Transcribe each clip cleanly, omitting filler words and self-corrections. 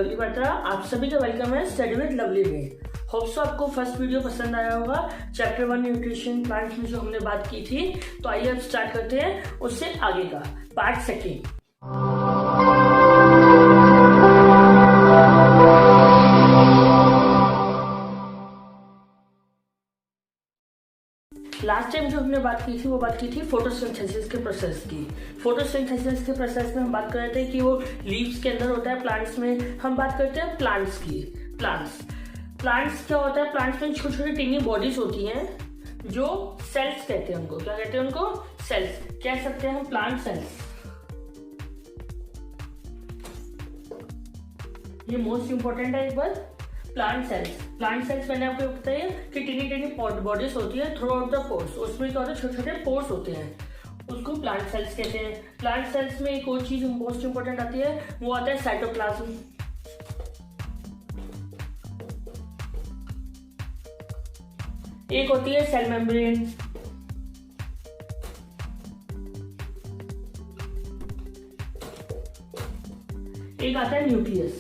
Lovely Patra, आप सभी का वेलकम है स्टडी विद लवली में। होप्स आपको फर्स्ट वीडियो पसंद आया होगा। चैप्टर 1 न्यूट्रिशन प्लांट्स में जो हमने बात की थी, तो आइए अब स्टार्ट करते हैं उससे आगे का पार्ट सेकेंड। लास्ट टाइम जो हमने बात की थी वो बात की थी फोटोसिंथेसिस के प्रोसेस की। फोटोसिंथेसिस के प्रोसेस में हम बात कर रहे थे कि वो लीव्स के अंदर होता है। प्लांट्स में हम बात करते हैं प्लांट्स की। प्लांट्स क्या होता है? प्लांट्स में छोटी छोटी टीनी बॉडीज होती हैं जो सेल्स कहते हैं उनको। क्या कहते हैं उनको? सेल्स कह सकते हैं हम, प्लांट सेल्स। ये मोस्ट इंपॉर्टेंट है एक बार। प्लांट सेल्स मैंने आपको बताया कि टीनी टीनी बॉडीज होती है थ्रू आउट द पोर्स। उसमें क्या होता है? छोटे छोटे पोर्स होते हैं, उसको प्लांट सेल्स कहते हैं। प्लांट सेल्स में एक और चीज मोस्ट इंपॉर्टेंट आती है, वो आता है साइटोप्लाज्म। एक होती है सेल मेम्ब्रेन, एक आता है न्यूक्लियस।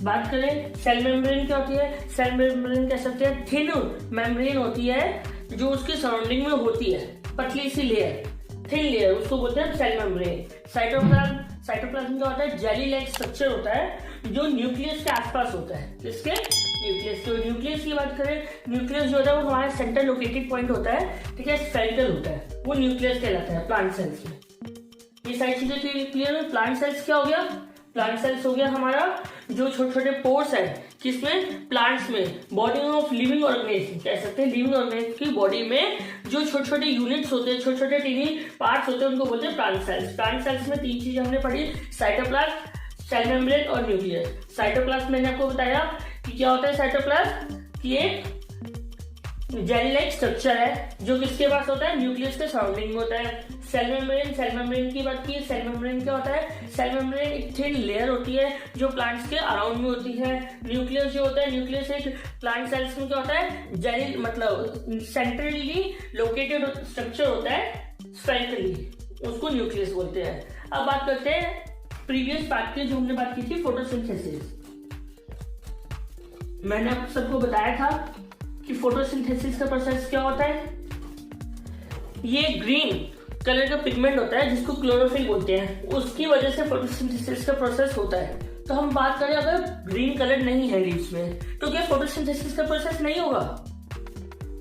बात करें सेल मेम्ब्रेन क्या होती है? सेल मेम्ब्रेन कह सकते हैं थिन मेम्ब्रेन होती है जो उसकी सराउंडिंग में होती है, पतली सी लेयर, थिन लेयर, उसको बोलते हैं सेल मेम्ब्रेन। साइटोप्लाज्म क्या होता है? जेली लाइक स्ट्रक्चर होता है जो न्यूक्लियस के आसपास होता है। किसके? न्यूक्लियस के। न्यूक्लियस की बात करें, न्यूक्लियस जो होता है वो हमारा सेंटर लोकेटेड पॉइंट होता है, ठीक है, स्फेरिकल होता है, वो न्यूक्लियस कहलाता है प्लांट सेल्स में। ये सारी चीजें क्लियर है। प्लांट सेल्स क्या हो गया? प्लांट सेल्स हो गया हमारा जो छोटे छोटे पोर्स है, किसमें? प्लांट्स में। बॉडी ऑफ लिविंग ऑर्गेनिज्म कह सकते हैं, लिविंग ऑर्गेनिज्म की बॉडी में जो छोटे छोटे यूनिट्स होते हैं, छोटे छोटे टीनी पार्ट्स होते हैं, उनको बोलते हैं प्लांट सेल्स। प्लांट सेल्स में तीन चीजें हमने पढ़ी, साइटोप्लाज्म, सेल मेम्ब्रेन और न्यूक्लियस। साइटोप्लाज्म मैंने आपको बताया कि क्या होता है साइटोप्लाज्म, कि एक जेली लाइक स्ट्रक्चर है जो किसके पास होता है? न्यूक्लियस के सराउंडिंग में होता है। सेल मेम्ब्रेन की बात की। सेल मेम्ब्रेन क्या होता है? सेल मेम्ब्रेन एक थिन लेयर होती है जो प्लांट्स के अराउंड में होती है। न्यूक्लियस जो होता है, न्यूक्लियस एक प्लांट सेल्स में क्या होता है? जेली मतलब सेंट्रली लोकेटेड स्ट्रक्चर होता है, स्फेरिकली, उसको न्यूक्लियस बोलते हैं। अब बात करते हैं प्रीवियस पार्ट की, जो हमने बात की थी फोटोसिंथेसिस। मैंने आप सबको बताया था कि फोटोसिंथेसिस का प्रोसेस क्या होता है। ये ग्रीन कलर का पिगमेंट होता है जिसको क्लोरोफिल बोलते हैं, उसकी वजह से फोटोसिंथेसिस का प्रोसेस होता है। तो हम बात करें अगर ग्रीन कलर नहीं है लीव्स में, तो क्या फोटोसिंथेसिस का प्रोसेस नहीं होगा?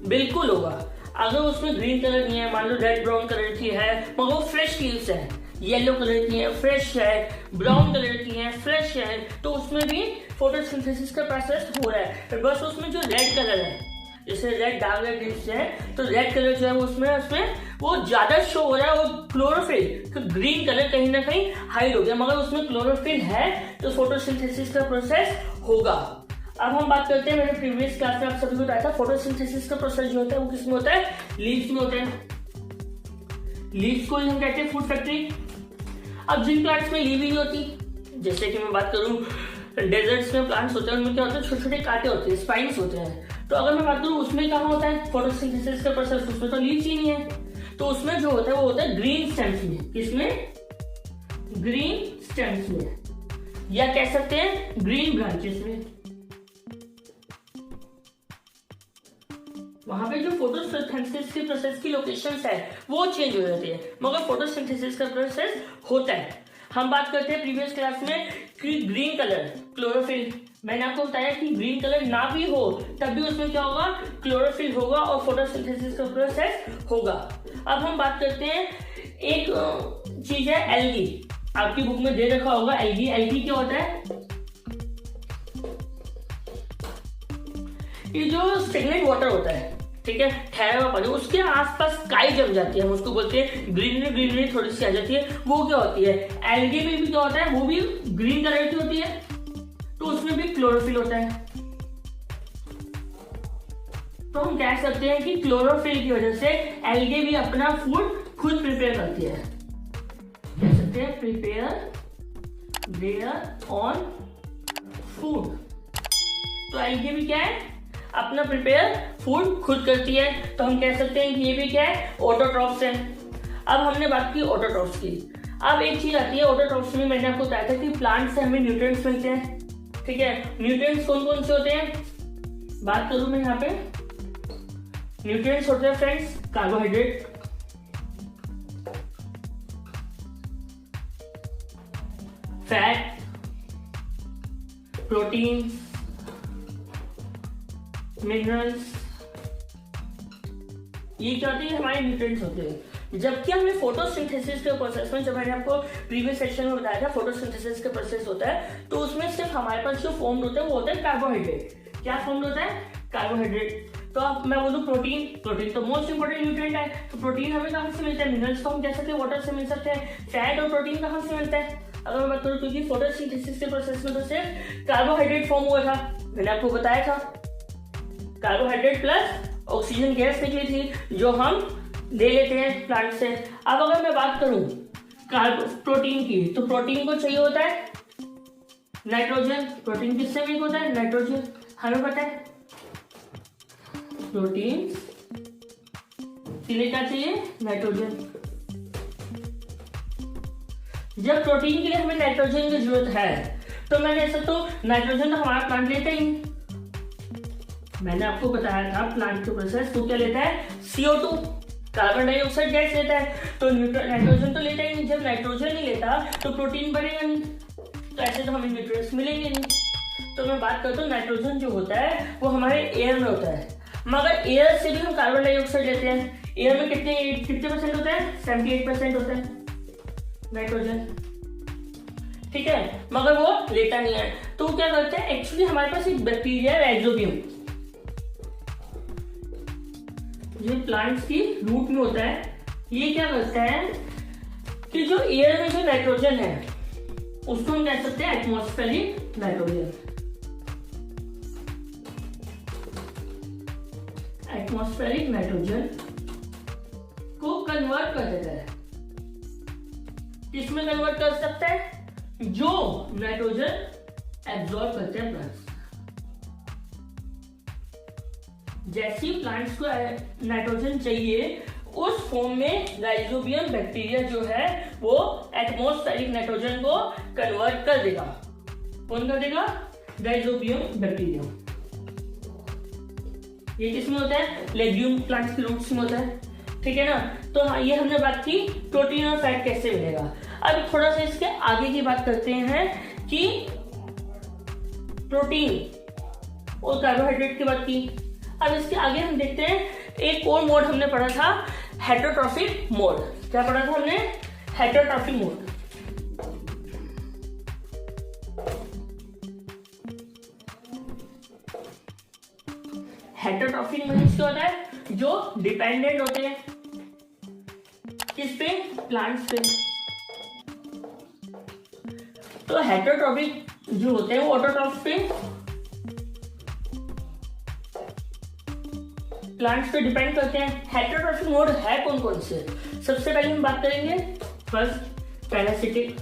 बिल्कुल होगा। अगर उसमें ग्रीन कलर नहीं है, मान लो रेड ब्राउन कलर की है मगर वो फ्रेश लीव्स है, येलो कलर की है, फ्रेश है, ब्राउन कलर की है, फ्रेश है, तो उसमें भी फोटोसिंथेसिस का प्रोसेस हो रहा है। बस उसमें जो रेड कलर है, जैसे रेड डार्क रेड लीव्स है, तो रेड कलर जो है उसमें वो ज्यादा शो हो रहा है, वो क्लोरोफिल, तो ग्रीन कलर कहीं ना कहीं हाइड हो गया, मगर उसमें क्लोरोफिल है तो फोटोसिंथेसिस का प्रोसेस होगा। अब हम बात करते हैं, मैंने प्रीवियस क्लास में आप सभी को बताया था फोटोसिंथेसिस का प्रोसेस जो होता है वो किसमें होता है? लीव्स में होता है। लीव्स को हम कहते हैं फूड फैक्ट्री। अब जिन प्लांट्स में लीव ही नहीं होती, जैसे कि मैं बात करूं डेजर्ट्स में प्लांट्स होते हैं, उनमें क्या होता है? छोटे छोटे कांटे होते हैं, स्पाइन्स होते हैं। तो अगर मैं बात करूं उसमें कहाँ होता है फोटोसिंथेसिस का प्रोसेस? उसमें तो लीव्स ही नहीं है, तो उसमें जो होता है वो होता है ग्रीन स्टेम्स में। किसमें? ग्रीन स्टेम्स में, या कह सकते हैं ग्रीन ब्रांचेस में। वहां पे जो फोटोसिंथेसिस के प्रोसेस की लोकेशंस है वो चेंज हो जाती है, मगर फोटोसिंथेसिस का प्रोसेस होता है। हम बात करते हैं प्रीवियस क्लास में कि ग्रीन कलर क्लोरोफिल, मैंने आपको बताया कि ग्रीन कलर ना भी हो तब भी उसमें क्या होगा? क्लोरोफिल होगा और फोटोसिंथेसिस का प्रोसेस होगा। अब हम बात करते हैं, एक चीज है एल्गी, आपकी बुक में दे रखा होगा एल्गी। एल्गी क्या होता है? ये जो स्टेगनेंट वाटर होता है, ठीक है, ठहरा हुआ पानी, उसके आसपास काई जम जाती है, हम उसको बोलते हैं ग्रीनरी थोड़ी सी आ जाती है, वो क्या होती है? एल्गे में भी क्या होता है? वो भी ग्रीन कलर की होती है, तो उसमें भी क्लोरोफिल होता है। तो हम कह सकते हैं कि क्लोरोफिल की वजह से एल्गे भी अपना फूड खुद प्रिपेयर करती है। कह सकते हैं प्रिपेयर देयर ऑन फूड। तो एल्गे भी क्या है? अपना प्रिपेयर फूड खुद करती है। तो हम कह सकते हैं कि ये भी क्या है? ऑटोट्रॉफ्स है। अब हमने बात की ऑटोट्रॉफ्स की। अब एक चीज आती है ऑटोट्रॉफ्स में, मैंने आपको बताया था कि प्लांट से हमें न्यूट्रिएंट्स मिलते हैं, ठीक है। न्यूट्रिएंट्स कौन कौन से होते हैं, बात करूं मैं यहाँ पे। न्यूट्रिएंट्स होते हैं friends carbohydrate, fat, protein, minerals, ये क्या होते हैं, हमारे न्यूट्रिएंट्स होते हैं। जबकि हमें फोटोसिंथेसिस के प्रोसेस में, जब मैंने आपको प्रीवियस सेक्शन में बताया था फोटोसिंथेसिस का प्रोसेस होता है, तो उसमें सिर्फ हमारे पास जो फॉर्म होता है वो होता है कार्बोहाइड्रेट। क्या फॉर्म होता है, कार्बोहाइड्रेट। तो अब मैं बोलूँ प्रोटीन, प्रोटीन तो मोस्ट इंपोर्टेंट न्यूट्रिएंट है, तो प्रोटीन हमें कहाँ से मिलता है, मिनरल्स को हम कह सकते हैं वाटर से मिल सकते हैं। फैट और प्रोटीन कहाँ से मिलता है, अगर मैं बात करूँ, क्योंकि फोटोसिंथेसिस के प्रोसेस में तो सिर्फ कार्बोहाइड्रेट फॉर्म हुआ था, मैंने आपको बताया था। कार्बोहाइड्रेट प्लस ऑक्सीजन गैस निकली थी जो हम ले लेते हैं प्लांट से। अब अगर मैं बात करूं प्रोटीन की, तो प्रोटीन को चाहिए होता है नाइट्रोजन। प्रोटीन किससे मेक होता है, नाइट्रोजन, हमें पता है। प्रोटीन के लिए क्या चाहिए, नाइट्रोजन। जब प्रोटीन के लिए हमें नाइट्रोजन की जरूरत है, तो मैं कह सकता हूं नाइट्रोजन तो हमारा प्लांट लेता ही नहीं। मैंने आपको बताया था प्लांट के प्रोसेस तो क्या लेता है, CO2, कार्बन डाइऑक्साइड गैस लेता है, तो नाइट्रोजन तो लेता ही नहीं। जब नाइट्रोजन नहीं लेता तो प्रोटीन बढ़ेगा नहीं, तो ऐसे तो हमें न्यूट्रिएंट्स मिलेंगे नहीं। तो मैं बात करता हूँ नाइट्रोजन जो होता है वो हमारे एयर में होता है, मगर एयर से भी हम कार्बन डाइऑक्साइड लेते हैं। एयर में कितने परसेंट होता है, 78% होता है नाइट्रोजन, ठीक है, मगर वो लेता नहीं है। तो क्या करते हैं, एक्चुअली हमारे पास एक बैक्टीरिया है राइजोबियम, ये प्लांट्स की रूट में होता है। ये क्या करता है कि जो एयर में जो नाइट्रोजन है उसको हम कह सकते हैं एटमॉस्फेरिक नाइट्रोजन। एटमॉस्फेरिक नाइट्रोजन को कन्वर्ट कर देता है, किसमें कन्वर्ट कर सकता है, जो नाइट्रोजन एब्जॉर्ब करते हैं प्लांट्स। जैसे प्लांट्स को नाइट्रोजन चाहिए, उस फॉर्म में राइजोबियम बैक्टीरिया जो है वो एटमॉस्फेरिक नाइट्रोजन को कन्वर्ट कर देगा। कौन कर देगा, राइजोबियम बैक्टीरिया। ये किसमें होता है, लेग्यूम प्लांट्स के रूट्स में होता है, ठीक है ना। तो हाँ, ये हमने बात की प्रोटीन और फैट कैसे मिलेगा। अब थोड़ा सा इसके आगे की बात करते हैं कि प्रोटीन और कार्बोहाइड्रेट की बात की। अब इसके आगे हम देखते हैं एक और मोड हमने पढ़ा था, हेटरोट्रॉफिक मोड। क्या पढ़ा था हमने, हेटरोट्रॉफिक मोड। हेटरोट्रॉफिक मींस क्या होता है, जो डिपेंडेंट होते हैं किस पे, प्लांट्स पे। तो हेटरोट्रॉफिक जो होते हैं वो ऑटोट्रॉफ्स पे, प्लांट्स पे डिपेंड करते हैं। हेटरोट्रॉफिक मोड है कौन कौन से, सबसे पहले हम बात करेंगे first parasitic,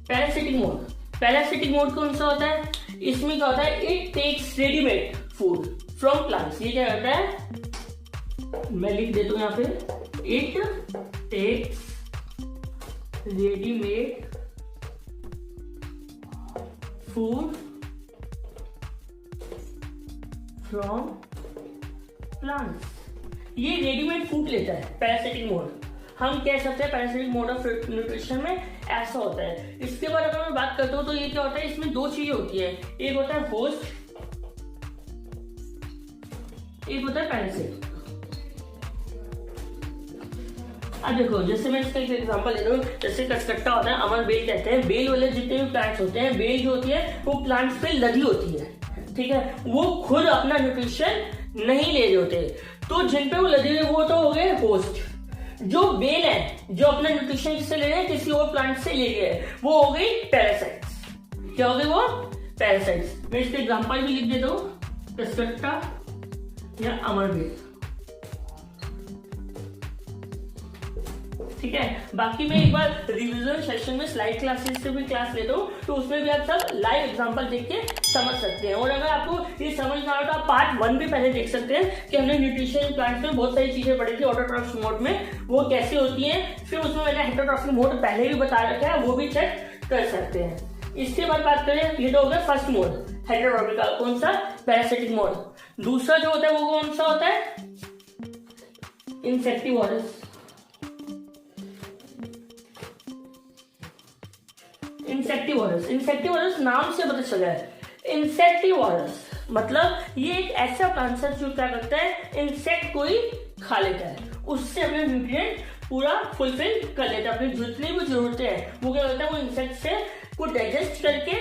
parasitic mode. Parasitic mode कौन सा होता है, इसमें क्या होता है, it takes readymade food from plants. ये क्या करता है, मैं लिख देता हूं यहां पे, it takes readymade food from plants. ये रेडीमेड फूड लेता है पैरासिटिक मोड। हम कह सकते हैं पैरासिटिक मोड ऑफ न्यूट्रिशन में ऐसा होता है। इसके बाद अगर मैं बात करता हूं तो ये क्या होता है, इसमें दो चीजें होती है, एक होता है होस्ट, एक होता है पैरासिट। अब देखो, जैसे मैं इसका एक एग्जांपल दे रहा हूँ, जैसे कसकट्टा होता है, अमर बेल कहते हैं, बेल वाले जितने भी प्लांट्स होते हैं, बेल जो होती है वो प्लांट्स पे लदी होती है, ठीक है, वो खुद अपना न्यूट्रिशन नहीं ले रहे होते। तो जिन पे वो लदी हुई वो तो हो गए होस्ट। जो बेल है जो अपना न्यूट्रिशन किससे ले रहे हैं, किसी और प्लांट से ले रहे हैं, वो हो गई पैरासाइट्स। क्या हो गए वो, पैरासाइट्स। मैं इसके एग्जांपल भी लिख देता हूँ, कसकट्टा या अमर बेल, ठीक है। बाकी मैं एक बार रिवीजन सेशन में स्लाइड क्लासेस से भी क्लास लेता हूँ, तो उसमें भी आप सब लाइव एग्जांपल देख के समझ सकते हैं। और अगर आपको ये समझ ना हो तो आप पार्ट 1 भी पहले देख सकते हैं कि हमने न्यूट्रिशन प्लांट्स में बहुत सारी चीजें पढ़ी थी ऑटोट्रॉफिक मोड में, वो कैसे होती हैं। फिर उसमें मैंने हेटरोट्रॉफिक मोड पहले भी बता रखा है, वो भी चेक कर सकते हैं। इसके बाद बात करें, ये तो हो गया फर्स्ट मोड हेटरोट्रॉफिक का, कौन सा, पैरासिटिक मोड। दूसरा जो होता है वो कौन सा होता है, इंसेक्टिवोरस। इंसेक्टिवोरस नाम से पता चला है, इंसेक्टिवोरस मतलब ये एक ऐसा प्लांट है जो क्या करता है, इंसेक्ट को ही खा लेता है, उससे अपने न्यूट्रिएंट पूरा फुलफिल कर लेता है। अपनी जितनी भी जरूरतें हैं वो क्या करता है, वो इंसेक्ट से को डाइजेस्ट करके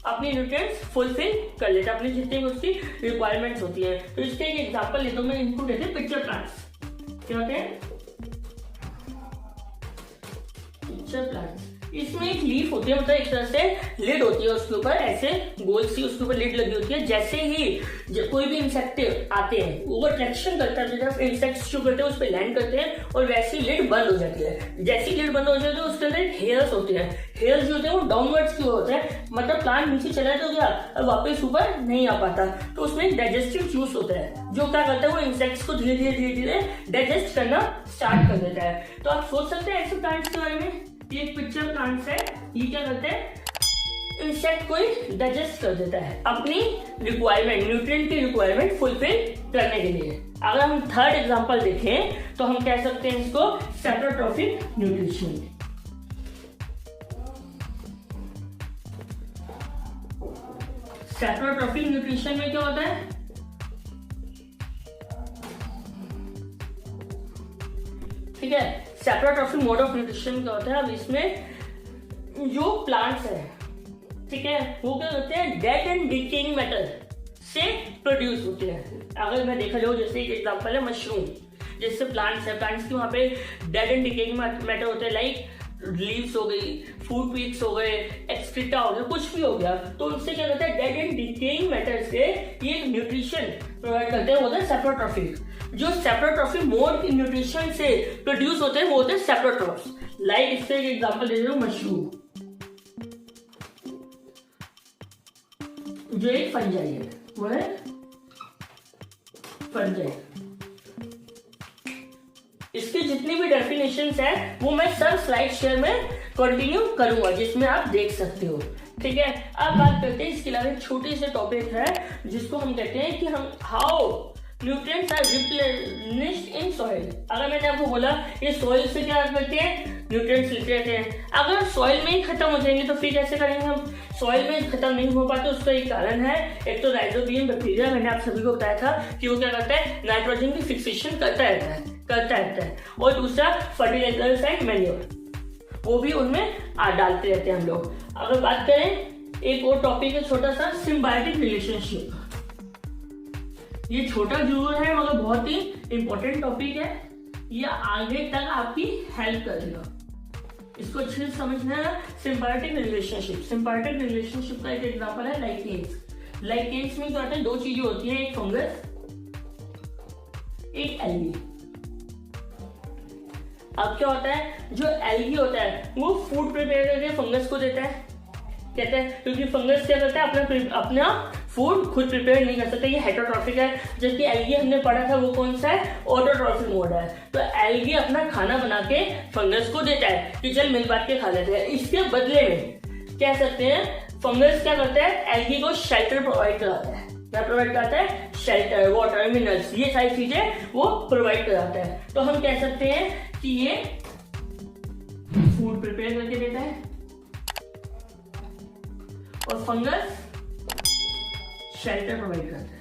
अपनी न्यूट्रिएंट्स फुलफिल कर लेता है, अपनी जितनी भी उसकी रिक्वायरमेंट्स होती है। तो इसके एक एग्जांपल लेता हूं मैं, इनको कहते हैं पिक्चर प्लांट्स। क्या होते हैं, पिक्चर प्लांट्स। इसमें एक लीफ होती है, मतलब एक तरह से लिड होती है उसके ऊपर, ऐसे गोल सी उसके ऊपर लिड लगी होती है। जैसे ही कोई भी इंसेक्ट आते हैं वो अट्रैक्शन करता है, जब इंसेक्ट्स जो करते हैं उस पर लैंड करते हैं और वैसी लिड बंद हो जाती है। जैसी लिड बंद हो जाती है उसके अंदर हेयर्स होते हैं, हेयर्स जो होते हैं वो डाउनवर्ड्स की होते हैं, मतलब प्लांट नीचे चला तो क्या अब वापस ऊपर नहीं आ पाता। तो उसमें एक डाइजेस्टिव जूस होता है जो क्या करता है, वो इंसेक्ट्स को धीरे धीरे डाइजेस्ट करना स्टार्ट कर देता है। तो आप सोच सकते हैं ऐसे प्लांट्स के बारे में, ये पिक्चर प्लांट्स है, ये क्या करते हैं, इंसेक्ट को ही डाइजेस्ट कर देता है अपनी रिक्वायरमेंट, न्यूट्रिएंट की रिक्वायरमेंट फुलफिल करने के लिए। अगर हम थर्ड एग्जांपल देखें तो हम कह सकते हैं इसको सेप्रोट्रॉफिक न्यूट्रिशन। सेप्रोट्रॉफिक न्यूट्रिशन में क्या होता है, ठीक है, सेप्रोट्रॉफिक मोड ऑफ न्यूट्रिशन क्या होता है। अब इसमें जो प्लांट्स है, ठीक है, वो क्या होते हैं, डेड एंड डिकेइंग मैटर से प्रोड्यूस होते हैं। अगर मैं देखा जाऊँ, जैसे एक एग्जांपल है मशरूम, जैसे प्लांट्स है, प्लांट्स के वहाँ पे डेड एंड डिकेइंग मैटर होते हैं, लाइक लीव्स हो गई, फूड पीक्स हो गए, एक्सक्रीटा हो गया, कुछ भी हो गया, तो उनसे क्या होता है, डेड एंड डिकेइंग मैटर से ये न्यूट्रिशन प्रोवाइड करते हैं, वो होता है सेप्रोट्रॉफिक। जो सेप्रोट्रॉफिक मोड की न्यूट्रिशन से प्रोड्यूस होते हैं वो होते हैं सेप्रोट्रॉफ्स। लाइक इससे एक एग्जांपल दे रहा हूं, मशरूम जो एक फंजाई है, वो है फंजाई। इसकी जितनी भी डेफिनेशंस है वो मैं सब स्लाइड शेयर में कंटिन्यू करूंगा, जिसमें आप देख सकते हो, ठीक है। अब बात करते हैं इसके अलावा एक छोटे से टॉपिक है जिसको हम कहते हैं कि हम how nutrients are replenished in soil. अगर मैंने आपको बोला ये सॉइल से क्या करते हैं, न्यूट्रिएंट्स लेते रहते हैं, अगर सॉइल में ही खत्म हो जाएंगे तो फिर कैसे करेंगे हम, सॉइल में खत्म नहीं हो पाते। उसका एक कारण है, एक तो राइजोबियम बैक्टीरिया, मैंने आप सभी को बताया था कि वो क्या करता है, नाइट्रोजन की फिक्सेशन करता रहता है। और दूसरा फर्टिलाइजर्स एंड मैन्योर, वो भी उनमें डालते रहते हैं हम लोग। अगर बात करें एक और टॉपिक है छोटा सा, सिम्बायोटिक रिलेशनशिप। ये छोटा जरूर है मगर बहुत ही इंपॉर्टेंट टॉपिक है, ये आगे तक आपकी हेल्प करेगा, इसको अच्छे से समझना है। सिम्बायोटिक रिलेशनशिप का एक एग्जांपल है लाइकेन्स। लाइकेन्स में क्या होता है, दो चीजें होती हैं, एक फंगस, एक एल्गी। अब क्या होता है, जो एल्गी होता है वो फूड प्रिपेयर करके फंगस को देता है, कहते हैं, क्योंकि फंगस क्या करता है, अपना फूड खुद प्रिपेयर नहीं कर सकता, ये हेटरोट्रॉफिक है। जबकि एल्गी हमने पढ़ा था वो कौन सा है, ऑटोट्रॉफिक मोड है। तो एल्गी अपना खाना बना के फंगस को देता है कि चल मिल बांट के खा लेते हैं। इसके बदले में कह सकते हैं फंगस क्या करता है, एल्गी को शेल्टर प्रोवाइड कराता है। क्या प्रोवाइड कराता है, शेल्टर, वाटर, मिनरल्स, ये सारी चीजें वो प्रोवाइड कराता है। तो हम कह सकते हैं कि ये फूड प्रिपेयर करके देता है और फंगस शेल्टर प्रोवाइड करता है।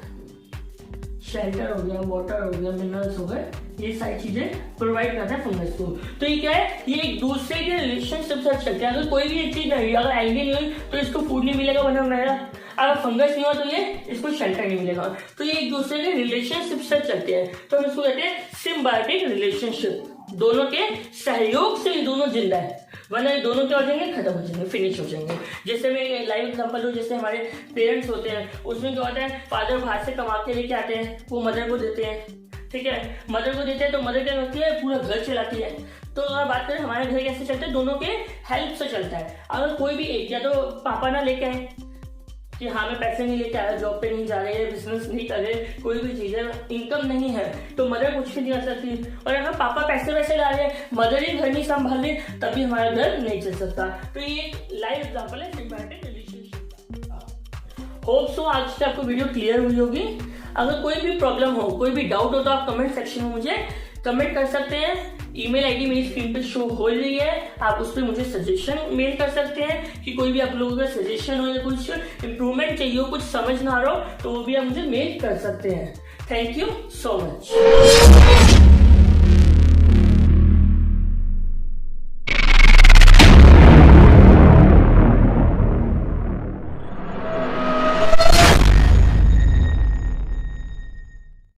शेल्टर हो गया, वाटर हो गया, मिनरल्स हो गए, ये सारी चीजें प्रोवाइड करता है फंगस को। तो ये क्या है, ये एक दूसरे के रिलेशनशिप से चलते हैं। अगर कोई भी एक चीज नहीं, अगर एल्गी नहीं हुई तो इसको फूड नहीं मिलेगा बना बनाया, अगर फंगस नहीं हुआ तो ये इसको शेल्टर नहीं मिलेगा। तो ये एक दूसरे के रिलेशनशिप से चलते हैं, तो हम इसको कहते हैं सिम्बायोटिक रिलेशनशिप। दोनों के सहयोग से ये दोनों जिंदा है, वरना ये दोनों क्या हो जाएंगे, खत्म हो जाएंगे, फिनिश हो जाएंगे। जैसे मैं एक लाइव एग्जांपल हूँ, जैसे हमारे पेरेंट्स होते हैं, उसमें क्या होता है, फादर बाहर से कमा के लेके आते हैं, वो मदर को देते हैं, ठीक है, मदर को देते हैं, तो मदर क्या करती है, पूरा घर चलाती है। तो अगर बात करें हमारे घर कैसे चलते हैं, दोनों के हेल्प से चलता है। अगर कोई भी एक, या तो पापा ना लेके आए, कि हाँ मैं पैसे नहीं लेके आया, जॉब पे नहीं जा रहे, बिजनेस नहीं कर रहे, कोई भी चीज है, इनकम नहीं है, तो मदर कुछ भी नहीं कर सकती। और अगर पापा पैसे वैसे ला रहे, मदर ही घर नहीं संभाल रही, तभी हमारा घर नहीं चल सकता। तो ये एक लाइव एग्जाम्पल है सिम्बायोटिक रिलेशनशिप का। होप सो आज से आपको वीडियो क्लियर हुई होगी। अगर कोई भी प्रॉब्लम हो, कोई भी डाउट हो, तो आप कमेंट सेक्शन में मुझे कमेंट कर सकते हैं। ईमेल आईडी मेरी स्क्रीन पे शो हो रही है, आप उस पर मुझे सजेशन मेल कर सकते हैं कि कोई भी आप लोगों का सजेशन हो या कुछ इंप्रूवमेंट चाहिए हो, कुछ समझ ना आ रहा हो, तो वो भी आप मुझे मेल कर सकते हैं। Thank you so much.